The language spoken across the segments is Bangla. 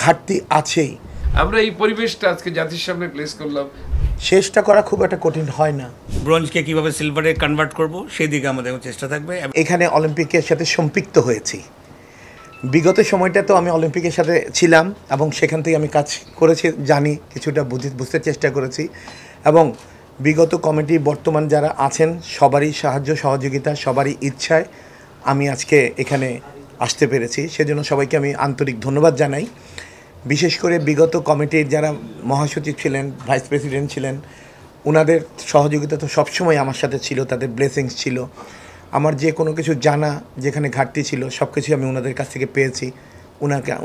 ঘাটতি আছেই। আমরা এই পরিবেশটা আজকে জাতির সামনে প্লেস করলাম। শেষটা করা খুব একটা কঠিন হয় না। ব্রোঞ্জকে কিভাবে সিলভারে কনভার্ট করব সেই দিকে আমাদের চেষ্টা থাকবে। এখানে অলিম্পিকের সাথে সম্পৃক্ত হয়েছি। বিগত সময়টা তো আমি অলিম্পিকের সাথে ছিলাম এবং সেখান থেকে আমি কাজ করেছি, জানি, কিছুটা বুঝতে চেষ্টা করেছি। এবং বিগত কমিটি বর্তমান যারা আছেন সবারই সাহায্য সহযোগিতা, সবারই ইচ্ছায় আমি আজকে এখানে আসতে পেরেছি। সেজন্য সবাইকে আমি আন্তরিক ধন্যবাদ জানাই। বিশেষ করে বিগত কমিটির যারা মহাসচিব ছিলেন, ভাইস প্রেসিডেন্ট ছিলেন, ওনাদের সহযোগিতা তো সবসময় আমার সাথে ছিল, তাদের ব্লেসিংস ছিল। আমার যে কোনো কিছু জানা যেখানে ঘাটতি ছিল সব কিছু আমি ওনাদের কাছ থেকে পেয়েছি,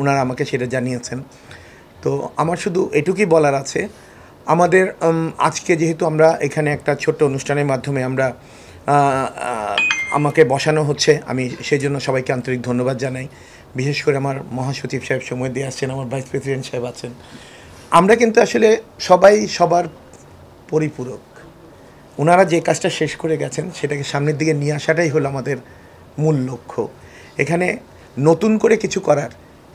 ওনারা আমাকে সেটা জানিয়েছেন। তো আমার শুধু এটুকুই বলার আছে, আমাদের আজকে যেহেতু আমরা এখানে একটা ছোট্ট অনুষ্ঠানের মাধ্যমে আমাকে বসানো হচ্ছে, আমি সেই জন্য সবাইকে আন্তরিক ধন্যবাদ জানাই। বিশেষ করে আমার মহাসচিব সাহেব সময় দিয়ে আসছেন, আমার ভাইস প্রেসিডেন্ট সাহেব আছেন। আমরা কিন্তু আসলে সবাই সবার পরিপূরক। ওনারা যে কাজটা শেষ করে গেছেন সেটাকে সামনের দিকে নিয়ে আসাটাই হলো আমাদের মূল লক্ষ্য। এখানে নতুন করে কিছু করার,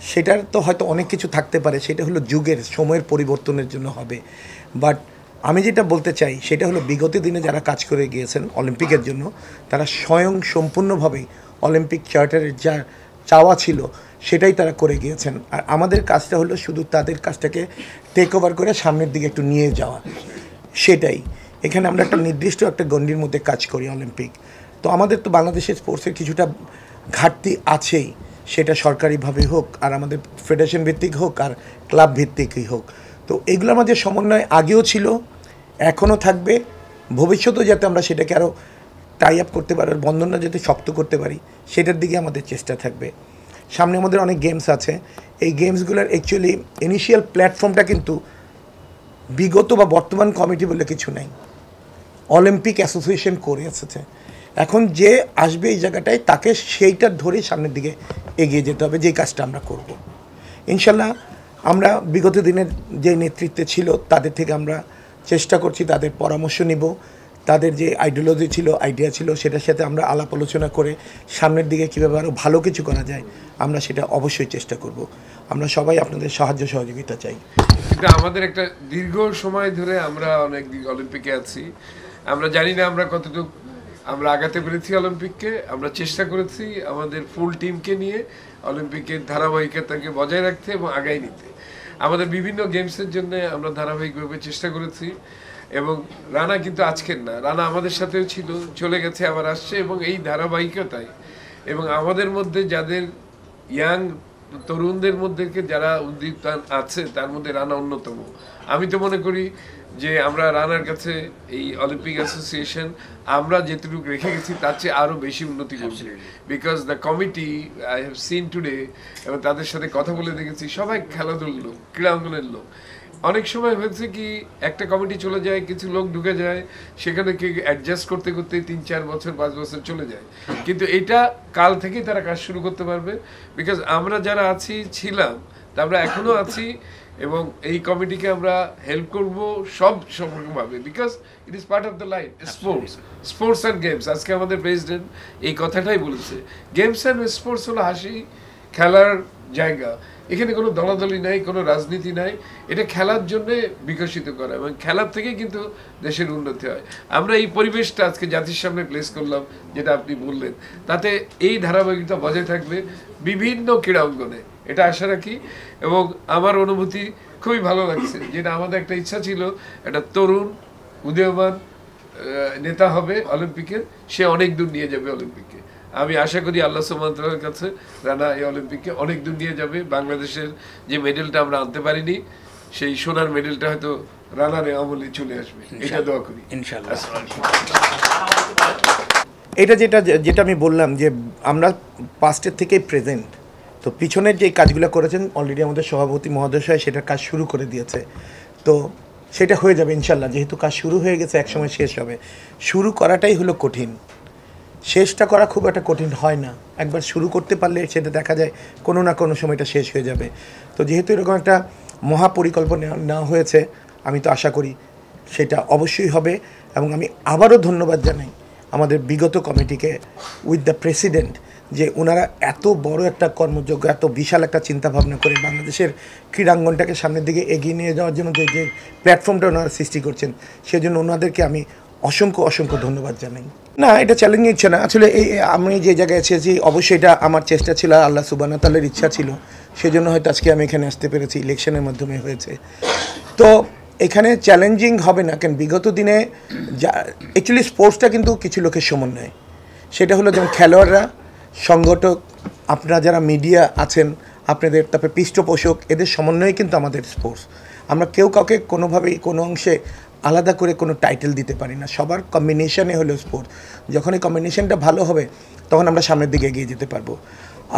সেটার তো হয়তো অনেক কিছু থাকতে পারে, সেটা হলো যুগের সময়ের পরিবর্তনের জন্য হবে। বাট আমি যেটা বলতে চাই সেটা হলো বিগত দিনে যারা কাজ করে গিয়েছেন অলিম্পিকের জন্য, তারা স্বয়ং সম্পূর্ণভাবেই অলিম্পিক চার্টারের যা চাওয়া ছিল সেটাই তারা করে গিয়েছেন। আর আমাদের কাজটা হলো শুধু তাদের কাজটাকে টেক ওভার করে সামনের দিকে একটু নিয়ে যাওয়া, সেটাই। এখানে আমরা একটা নির্দিষ্ট একটা গণ্ডির মধ্যে কাজ করি অলিম্পিক। তো আমাদের তো বাংলাদেশের স্পোর্টসের কিছুটা ঘাটতি আছেই, সেটা সরকারিভাবে হোক আর আমাদের ফেডারেশন ভিত্তিক হোক আর ক্লাব ভিত্তিকই হোক। তো এগুলোর মাঝে সমন্বয় আগেও ছিল, এখনও থাকবে, ভবিষ্যতেও যাতে আমরা সেটাকে আরও টাই আপ করতে পারি, বন্ধনটা যাতে শক্ত করতে পারি, সেটার দিকে আমাদের চেষ্টা থাকবে। সামনে আমাদের অনেক গেমস আছে, এই গেমসগুলোর অ্যাকচুয়ালি ইনিশিয়াল প্ল্যাটফর্মটা কিন্তু বিগত বা বর্তমান কমিটি বলে কিছু নেই, অলিম্পিক অ্যাসোসিয়েশন করে এসেছে। এখন যে আসবে এই জায়গাটায় তাকে সেইটা ধরেই সামনের দিকে এগিয়ে যেতে হবে, যেই কাজটা আমরা করব। ইনশাল্লাহ আমরা বিগত দিনের যে নেতৃত্বে ছিল তাদের থেকে আমরা চেষ্টা করছি, তাদের পরামর্শ নিব, তাদের যে আইডিওলজি ছিল, আইডিয়া ছিল, সেটার সাথে আমরা আলাপ আলোচনা করে সামনের দিকে কীভাবে আরও ভালো কিছু করা যায় আমরা সেটা অবশ্যই চেষ্টা করব। আমরা সবাই আপনাদের সাহায্য সহযোগিতা চাই। কিন্তু আমাদের একটা দীর্ঘ সময় ধরে আমরা অনেক অলিম্পিকে আছি, আমরা জানি না আমরা কতটুকু আমরা আগাতে পেরেছি অলিম্পিককে। আমরা চেষ্টা করেছি আমাদের ফুল টিমকে নিয়ে অলিম্পিকের ধারাবাহিকতাকে বজায় রাখতে এবং আগায় নিতে। আমাদের বিভিন্ন গেমসের জন্য আমরা ধারাবাহিকভাবে চেষ্টা করেছি। এবং রানা কিন্তু আজকের না, রানা আমাদের সাথেও ছিল, চলে গেছে, আবার আসছে। এবং এই ধারাবাহিকতায় এবং আমাদের মধ্যে যাদের ইয়াং তরুণদের মধ্যে যারা উদ্দীপ্ত আছে তার মধ্যে রানা অন্যতম। আমি তো মনে করি যে আমরা রানার কাছে এই অলিম্পিক অ্যাসোসিয়েশন আমরা যেটুকু রেখে গেছি তার চেয়ে আরও বেশি উন্নতি করছে। Because the committee I have seen today, এবং তাদের সাথে কথা বলে দেখেছি সবাই খেলাধুলার লোক, ক্রীড়াঙ্গনের লোক। অনেক সময় হয়েছে কি একটা কমিটি চলে যায়, কিছু লোক ঢুকে যায়, সেখানে কি অ্যাডজাস্ট করতে করতে 3-4 বছর 5 বছর চলে যায়। কিন্তু এটা কাল থেকেই তারা কাজ শুরু করতে পারবে। বিকজ আমরা যারা আছি, ছিলাম, তা আমরা এখনও আছি এবং এই কমিটিকে আমরা হেল্প করব সব রকমভাবে। Because it is part of the life, sports and games. আজকে আমাদের প্রেসিডেন্ট এই কথাটাই বলেছে, গেমস অ্যান্ড স্পোর্টস হলো হাসি খেলার জায়গা। এখানে কোনো দলাদলি নাই, কোনো রাজনীতি নাই, এটা খেলার জন্য বিকশিত করা এবং খেলার থেকেই কিন্তু দেশের উন্নতি হয়। আমরা এই পরিবেশটা আজকে জাতির সামনে প্লেস করলাম, যেটা আপনি বললেন, তাতে এই ধারাবাহিকতা বজায় থাকবে বিভিন্ন ক্রীড়া অঙ্গনে, এটা আশা রাখি। এবং আমার অনুভূতি খুবই ভালো লাগছে, যেটা আমাদের একটা ইচ্ছা ছিল, একটা তরুণ উদীয়মান নেতা হবে অলিম্পিকের, সে অনেক দূর নিয়ে যাবে অলিম্পিককে। আমি আশা করি আল্লাহ সুবহানাহু ওয়া তাআলার কাছে রানা এই অলিম্পিককে অনেক দূর নিয়ে যাবে। বাংলাদেশের যে মেডেলটা আমরা আনতে পারিনি, সেই সোনার মেডেলটা হয়তো রানার আমলে চলে আসবে, এটা দোয়া করি ইনশাআল্লাহ। এটা যেটা আমি বললাম যে আমরা পাস্টের থেকেই প্রেজেন্ট, তো পিছনের যে কাজগুলো করেছেন অলরেডি আমাদের সভাপতি মহোদয় সেটার কাজ শুরু করে দিয়েছে। তো সেটা হয়ে যাবে ইনশাল্লাহ, যেহেতু কাজ শুরু হয়ে গেছে, একসময় শেষ হবে। শুরু করাটাই হলো কঠিন, শেষটা করা খুব একটা কঠিন হয় না। একবার শুরু করতে পারলে সেটা দেখা যায় কোনো না কোনো সময়টা শেষ হয়ে যাবে। তো যেহেতু এরকম একটা মহাপরিকল্পনা নেওয়া হয়েছে, আমি তো আশা করি সেটা অবশ্যই হবে। এবং আমি আবারও ধন্যবাদ জানাই আমাদের বিগত কমিটিকে উইথ দ্য প্রেসিডেন্ট যে ওনারা এত বড় একটা কর্মযোগ্য, এত বিশাল একটা চিন্তাভাবনা করে বাংলাদেশের ক্রীড়াঙ্গনটাকে সামনের দিকে এগিয়ে নিয়ে যাওয়ার জন্য যে প্ল্যাটফর্মটা ওনারা সৃষ্টি করছেন, সেজন্য ওনাদেরকে আমি অসংখ্য ধন্যবাদ জানাই। না, এটা চ্যালেঞ্জিং ছিল না আসলে। আমি যে জায়গায় এসেছি অবশ্যই এটা আমার চেষ্টা ছিল, আল্লাহ সুবহানাহু ওয়া তাআলার ইচ্ছা ছিল, সেজন্য হয়তো আজকে আমি এখানে আসতে পেরেছি, ইলেকশনের মাধ্যমে হয়েছে। তো এখানে চ্যালেঞ্জিং হবে না, কেন বিগত দিনে যা অ্যাকচুয়ালি স্পোর্টসটা কিন্তু কিছু লোকের সমন্বয়, সেটা হলো যেমন খেলোয়াড়রা, সংগঠক, আপনারা যারা মিডিয়া আছেন আপনাদের, তারপরে পৃষ্ঠপোষক, এদের সমন্বয়ে কিন্তু আমাদের স্পোর্টস। আমরা কেউ কাউকে কোনোভাবেই কোনো অংশে আলাদা করে কোনো টাইটেল দিতে পারি না, সবার কম্বিনেশনে হলো স্পোর্টস। যখন এই কম্বিনেশনটা ভালো হবে তখন আমরা সামনের দিকে এগিয়ে যেতে পারবো।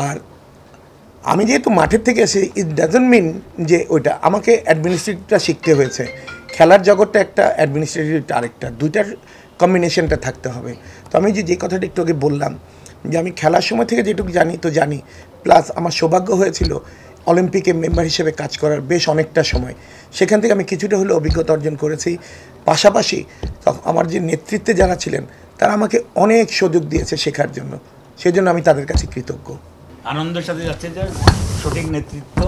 আর আমি যেহেতু মাঠের থেকে এসে, ইট ডাজন্ট মিন যে ওইটা আমাকে অ্যাডমিনিস্ট্রেটিভটা শিখতে হয়েছে। খেলার জগৎটা একটা, অ্যাডমিনিস্ট্রেটিভটা আরেকটা, দুইটার কম্বিনেশনটা থাকতে হবে। তো আমি যে কথাটা একটু আগে বললাম যে আমি খেলার সময় থেকে যেটুকু জানি তো জানি, প্লাস আমার সৌভাগ্য হয়েছিল অলিম্পিকে মেম্বার হিসেবে কাজ করার বেশ অনেকটা সময়, সেখান থেকে আমি কিছুটা হলেও অভিজ্ঞতা অর্জন করেছি। পাশাপাশি আমার যে নেতৃত্বে যারা ছিলেন তারা আমাকে অনেক সুযোগ দিয়েছে শেখার জন্য, সেজন্য আমি তাদের কাছে কৃতজ্ঞ। আনন্দের সাথে যাচ্ছে যে সঠিক নেতৃত্ব,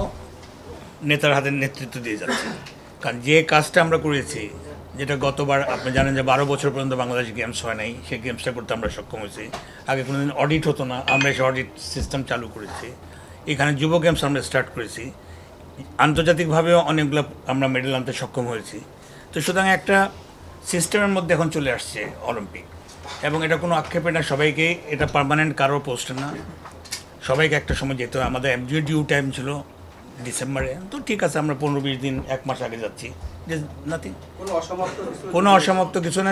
নেতার হাতে নেতৃত্ব দিয়ে যাচ্ছে। কারণ যে কাজটা আমরা করেছি, যেটা গতবার আপনি জানেন যে 12 বছর পর্যন্ত বাংলাদেশ গেমস হয় নাই, সেই গেমসটা করতে আমরা সক্ষম হয়েছি। আগে কোনোদিন অডিট হতো না, আমরা এসে অডিট সিস্টেম চালু করেছি। এখানে যুব গেমস আমরা স্টার্ট করেছি, আন্তর্জাতিকভাবেও অনেকগুলো আমরা মেডেল আনতে সক্ষম হয়েছি। তো সুতরাং একটা সিস্টেমের মধ্যে এখন চলে আসছে অলিম্পিক, এবং এটা কোনো আক্ষেপে না, সবাইকে, এটা পার্মানেন্ট কারো পোস্ট না, সবাইকে একটা সময় যেতে হয়। আমাদের এমজিও ডিউ টাইম ছিল ডিসেম্বরে, তো ঠিক আছে আমরা 15-20 দিন, 1 মাস আগে যাচ্ছি, যে নাথিং, কোনো অসমাপ্ত কিছু না,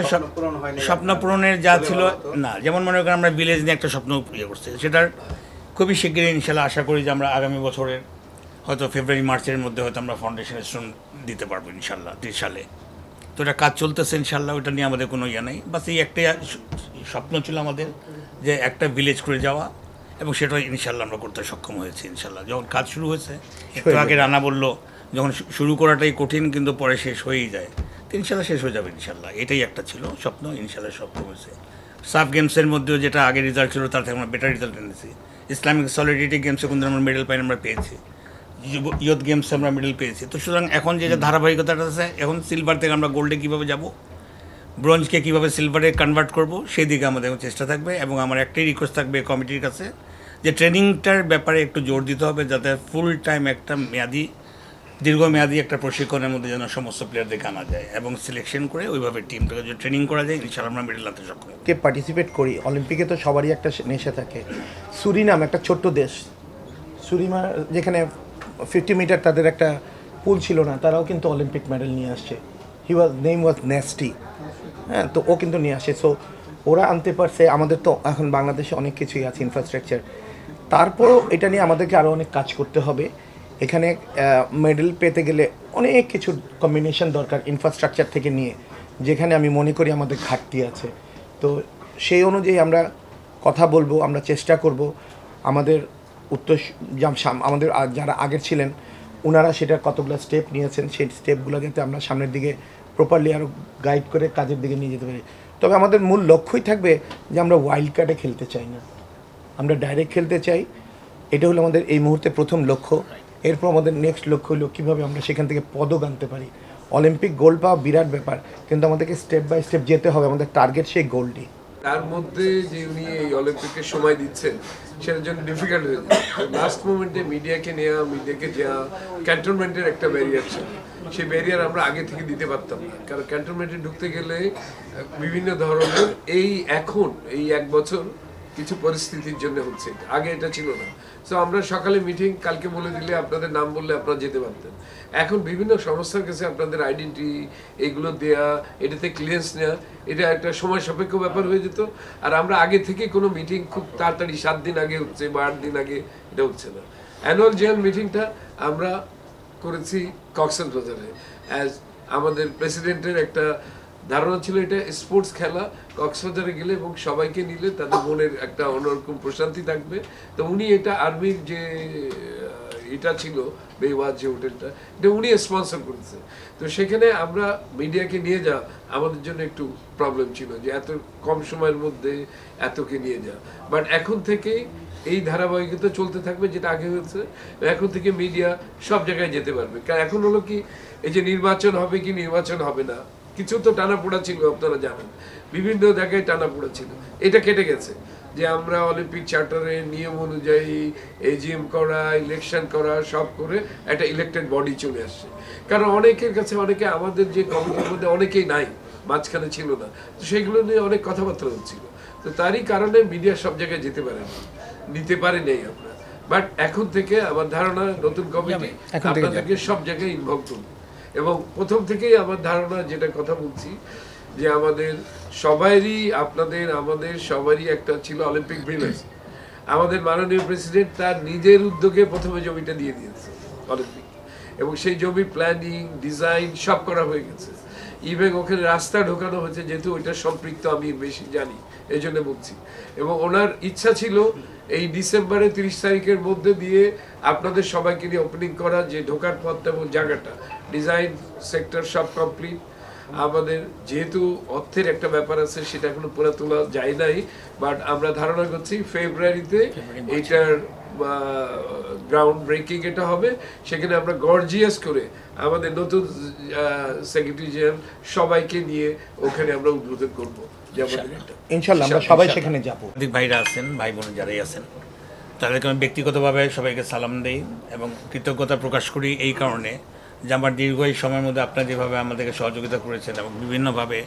স্বপ্ন পূরণের যা ছিল না। যেমন মনে করেন আমরা ভিলেজ নিয়ে একটা স্বপ্ন ইয়ে করছি, সেটার খুবই শীঘ্রই ইনশাল্লাহ আশা করি যে আমরা আগামী বছরের হয়তো ফেব্রুয়ারি-মার্চের মধ্যে হয়তো আমরা ফাউন্ডেশন স্টোন দিতে পারবো ইনশাল্লাহ 30 সালে। তো এটা কাজ চলতেছে ইনশাল্লাহ, ওটা নিয়ে আমাদের কোনো ইয়ে নেই। বাস এই একটাই স্বপ্ন ছিল আমাদের, যে একটা ভিলেজ করে যাওয়া, এবং সেটা ইনশাল্লাহ আমরা করতে সক্ষম হয়েছি ইনশাল্লাহ। যখন কাজ শুরু হয়েছে, একটু আগে রানা বললো যখন শুরু করাটাই কঠিন কিন্তু পরে শেষ হয়েই যায়, তো ইনশাল্লাহ শেষ হয়ে যাবে ইনশাল্লাহ। এটাই একটা ছিল স্বপ্ন, ইনশাল্লাহ সক্ষম হয়েছে। সাফ গেমসের মধ্যেও যেটা আগে রেজাল্ট ছিল তার থেকে আমরা বেটার রেজাল্ট এনেছি। ইসলামিক সলিডারিটি গেমসে কিন্তু আমরা মেডেল পাই, আমরা পেয়েছি। ইয়ুথ গেমসে আমরা মেডেল পেয়েছি। তো সুতরাং এখন যে ধারাবাহিকতাটা আছে, এখন সিলভার থেকে আমরা গোল্ডে কীভাবে যাব, ব্রোঞ্জকে কীভাবে সিলভারে কনভার্ট করব, সেই দিকে আমাদের চেষ্টা থাকবে। এবং আমার একটাই রিকোয়েস্ট থাকবে কমিটির কাছে, যে ট্রেনিংটার ব্যাপারে একটু জোর দিতে হবে, যাতে ফুল টাইম একটা দীর্ঘমেয়াদী একটা প্রশিক্ষণের মধ্যে যেন সমস্ত প্লেয়ারদেরকে আনা যায়, এবং সিলেকশন করে ওইভাবে টিমটাকে যদি ট্রেনিং করা যায়, ইনশাআল্লাহ আমরা মেডেল আনতে সক্ষম হব। কে পার্টিসিপেট করি অলিম্পিকে, তো সবারই একটা নেশা থাকে। সুরিনাম একটা ছোট্ট দেশ, সুরিমা যেখানে 50 মিটার তাদের একটা পুল ছিল না, তারাও কিন্তু অলিম্পিক মেডেল নিয়ে আসছে। নেম ওয়াজ নেস্টি, হ্যাঁ, তো ও কিন্তু নিয়ে আসে। সো ওরা আনতে পারছে, আমাদের তো এখন বাংলাদেশে অনেক কিছুই আছে, ইনফ্রাস্ট্রাকচার। তারপরও এটা নিয়ে আমাদেরকে আরও অনেক কাজ করতে হবে। এখানে মেডেল পেতে গেলে অনেক কিছু কম্বিনেশন দরকার, ইনফ্রাস্ট্রাকচার থেকে নিয়ে, যেখানে আমি মনে করি আমাদের ঘাটতি আছে। তো সেই অনুযায়ী আমরা কথা বলবো, আমরা চেষ্টা করব। আমাদের আমাদের যারা আগের ছিলেন ওনারা সেটা কতগুলো স্টেপ নিয়েছেন, সেই স্টেপগুলো যাতে আমরা সামনের দিকে প্রপারলি আরও গাইড করে কাজের দিকে নিয়ে যেতে পারি। তবে আমাদের মূল লক্ষ্যই থাকবে যে আমরা ওয়াইল্ড কার্ডে খেলতে চাই না, আমরা ডাইরেক্ট খেলতে চাই। এটা হলো আমাদের এই মুহূর্তে প্রথম লক্ষ্য। এরপর আমাদের নেক্সট লক্ষ্য হলো কীভাবে আমরা সেখান থেকে পদক আনতে পারি। অলিম্পিক গোল্ড পাওয়া বিরাট ব্যাপার, কিন্তু আমাদেরকে স্টেপ বাই স্টেপ যেতে হবে, আমাদের টার্গেট সেই গোল্ডই। তার মধ্যে যে উনি এই অলিম্পিকের সময় দিচ্ছেন সেটার জন্য ডিফিকাল্ট হয়ে যায়। লাস্ট মোমেন্টে মিডিয়াকে নেওয়া, মিডিয়াকে যাওয়া, ক্যান্টনমেন্টের একটা ব্যারিয়ার ছিল, সেই ব্যারিয়ার আমরা আগে থেকে দিতে পারতাম না। কারণ ক্যান্টনমেন্টে ঢুকতে গেলে বিভিন্ন ধরনের এখন এই 1 বছর কিছু পরিস্থিতির জন্য হচ্ছে, আগে এটা ছিল না। সো আমরা সকালে মিটিং কালকে বলে দিলে আপনাদের নাম বললে আপনারা যেতে পারতেন। এখন বিভিন্ন সংস্থার কাছে আপনাদের আইডেন্টি এগুলো দেয়া, এটাতে ক্লিয়ারেন্স নেওয়া, এটা একটা সময় সাপেক্ষ ব্যাপার হয়ে যেত। আর আমরা আগে থেকে কোনো মিটিং খুব তাড়াতাড়ি 7 দিন আগে হচ্ছে বা 8 দিন আগে, এটা হচ্ছে না। অ্যানুয়াল জেনারেল মিটিংটা আমরা করেছি কক্সবাজারে। অ্যাজ আমাদের প্রেসিডেন্টের একটা ধারণা ছিল এটা স্পোর্টস খেলা, কক্সবাজারে গেলে এবং সবাইকে নিলে তাদের মনের একটা অন্যরকম প্রশান্তি থাকবে। তো উনি এটা আর্মির যে এটা ছিল বেওয়াজ যে হোটেলটা, এটা উনি স্পন্সর করেছে। তো সেখানে আমরা মিডিয়াকে নিয়ে যাওয়া আমাদের জন্য একটু প্রবলেম ছিল, যে এত কম সময়ের মধ্যে এতকে নিয়ে যাওয়া। বাট এখন থেকে এই ধারাবাহিকতা চলতে থাকবে, যেটা আগে হয়েছে। এখন থেকে মিডিয়া সব জায়গায় যেতে পারবে। কারণ এখন হলো কি, এই যে নির্বাচন হবে কি নির্বাচন হবে না, কিছু তো টানাপোড়া ছিল, আপনারা জানেন, বিভিন্ন জায়গায় টানাপোড়া ছিল। এটা কেটে গেছে, যে আমরা অলিম্পিক চার্টারের নিয়ম অনুযায়ী এজিএম করা, ইলেকশন করা, সব করে একটা ইলেক্টেড বডি চলে আসছে। কারণ অনেকের কাছে, অনেকে আমাদের যে কমিটির মধ্যে অনেকেই নাই, মাঝখানে ছিল না, তো সেগুলো নিয়ে অনেক কথাবার্তা হচ্ছিল। তো তারই কারণে মিডিয়া সব জায়গায় যেতে পারে না, নিতে পারে নেই আমরা। বাট এখন থেকে আমার ধারণা নতুন কমিটি আপনাদেরকে সব জায়গায় ইনভলভ করবে। এবং প্রথম থেকেই আমার ধারণা, যেটা কথা বলছি, যে আমাদের সবারই, আপনাদের আমাদের সবারই একটা ছিল অলিম্পিক ভিলেজ। আমাদের মাননীয় প্রেসিডেন্ট তার নিজের উদ্যোগে প্রথমে জমিটা দিয়ে দিয়েছে অলিম্পিক, এবং সেই জমি প্ল্যানিং, ডিজাইন সব করা হয়ে গেছে। ইভেন ওখানে রাস্তা ঢোকানো হয়েছে, যেহেতু ওইটা সম্পৃক্ত আমি বেশি জানি, এই জন্য বলছি। এবং ওনার ইচ্ছা ছিল এই ডিসেম্বরের 30 তারিখের মধ্যে দিয়ে আপনাদের সবাইকে নিয়ে ওপেনিং করা, যে ঢোকার পথটা এবং জায়গাটা, ডিজাইন সেক্টর সব কমপ্লিট। আমাদের যেহেতু অর্থের একটা ব্যাপার আছে, সেটা এখনো পুরো তোলা যায় নাই, বাট আমরা ধারণা করছি ফেব্রুয়ারিতে এইটার গ্রাউন্ড ব্রেকিং এটা হবে। সেখানে আমরা গর্জিয়াস করে আমাদের নতুন সেক্রেটারি জেনারেল সবাইকে নিয়ে ওখানে আমরা উদ্বোধন করবো। ইনশাল্লাহ আমরা সবাই সেখানে যাবো। ভাইরা আছেন, ভাই বোন যারাই আছেন, তাদেরকে আমি ব্যক্তিগতভাবে সবাইকে সালাম দেই এবং কৃতজ্ঞতা প্রকাশ করি এই কারণে যে আমার দীর্ঘ এই সময়ের মধ্যে আপনারা যেভাবে আমাদেরকে সহযোগিতা করেছেন এবং বিভিন্নভাবে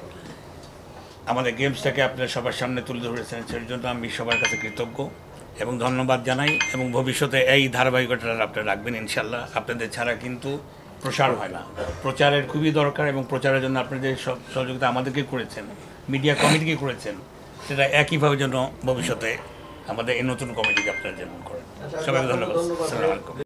আমাদের গেমসটাকে আপনারা সবার সামনে তুলে ধরেছেন, সেই জন্য আমি সবার কাছে কৃতজ্ঞ এবং ধন্যবাদ জানাই। এবং ভবিষ্যতে এই ধারাবাহিকতা আপনারা রাখবেন ইনশাল্লাহ। আপনাদের ছাড়া কিন্তু প্রসার হয় না, প্রচারের খুবই দরকার, এবং প্রচারের জন্য আপনারা যে সহযোগিতা আমাদেরকে করেছেন, মিডিয়া কমিটিকে করেছেন, সেটা একইভাবে যেন ভবিষ্যতে আমাদের এই নতুন কমিটিকে আপনারা যেমন করেন। সবাইকে ধন্যবাদ। আসসালামু আলাইকুম।